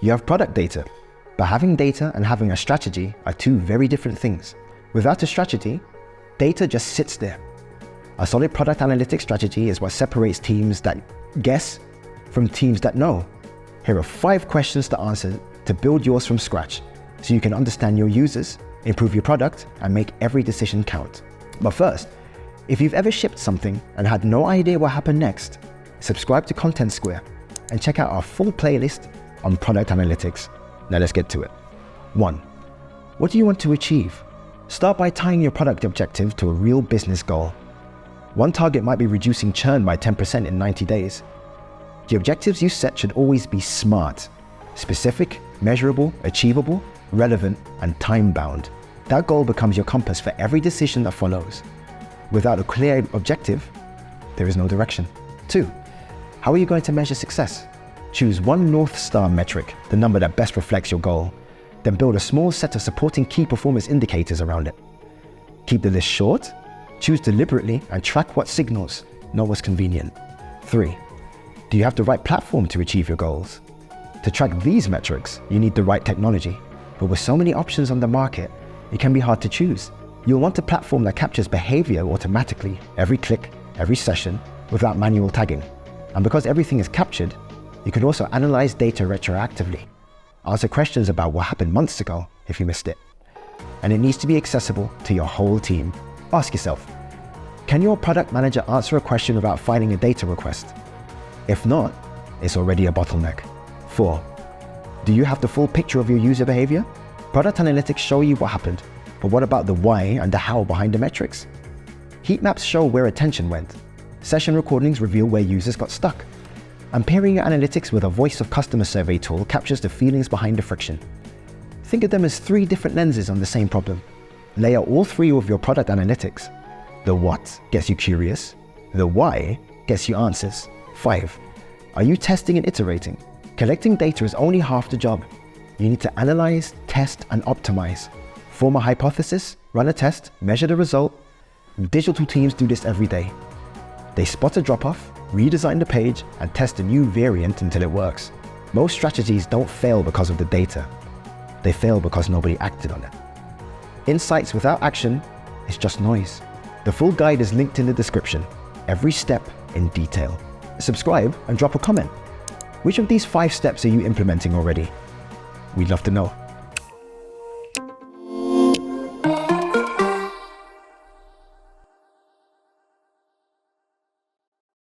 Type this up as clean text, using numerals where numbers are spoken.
You have product data, but having data and having a strategy are two very different things. Without a strategy, data just sits there. A solid product analytics strategy is what separates teams that guess from teams that know. Here are 5 questions to answer to build yours from scratch, so you can understand your users, improve your product, and make every decision count. But first, if you've ever shipped something and had no idea what happened next, subscribe to Content Square and check out our full playlist on product analytics. Now let's get to it. 1. What do you want to achieve? Start by tying your product objective to a real business goal. One target might be reducing churn by 10% in 90 days. The objectives you set should always be SMART: specific, measurable, achievable, relevant, and time-bound. That goal becomes your compass for every decision that follows. Without a clear objective, there is no direction. 2. How are you going to measure success? Choose one North Star metric, the number that best reflects your goal. Then build a small set of supporting key performance indicators around it. Keep the list short, choose deliberately, and track what signals, not what's convenient. 3. Do you have the right platform to achieve your goals? To track these metrics, you need the right technology. But with so many options on the market, it can be hard to choose. You'll want a platform that captures behavior automatically, every click, every session, without manual tagging. And because everything is captured, you can also analyze data retroactively. Answer questions about what happened months ago if you missed it. And it needs to be accessible to your whole team. Ask yourself, can your product manager answer a question without finding a data request? If not, it's already a bottleneck. 4. Do you have the full picture of your user behavior? Product analytics show you what happened, but what about the why and the how behind the metrics? Heat maps show where attention went. Session recordings reveal where users got stuck. And pairing your analytics with a voice of customer survey tool captures the feelings behind the friction. Think of them as 3 different lenses on the same problem. Layer all 3 of your product analytics. The what gets you curious. The why gets you answers. 5. Are you testing and iterating? Collecting data is only half the job. You need to analyze, test, and optimize. Form a hypothesis, run a test, measure the result. Digital teams do this every day. They spot a drop-off, redesign the page, and test a new variant until it works. Most strategies don't fail because of the data. They fail because nobody acted on it. Insights without action is just noise. The full guide is linked in the description, every step in detail. Subscribe and drop a comment. Which of these 5 steps are you implementing already? We'd love to know.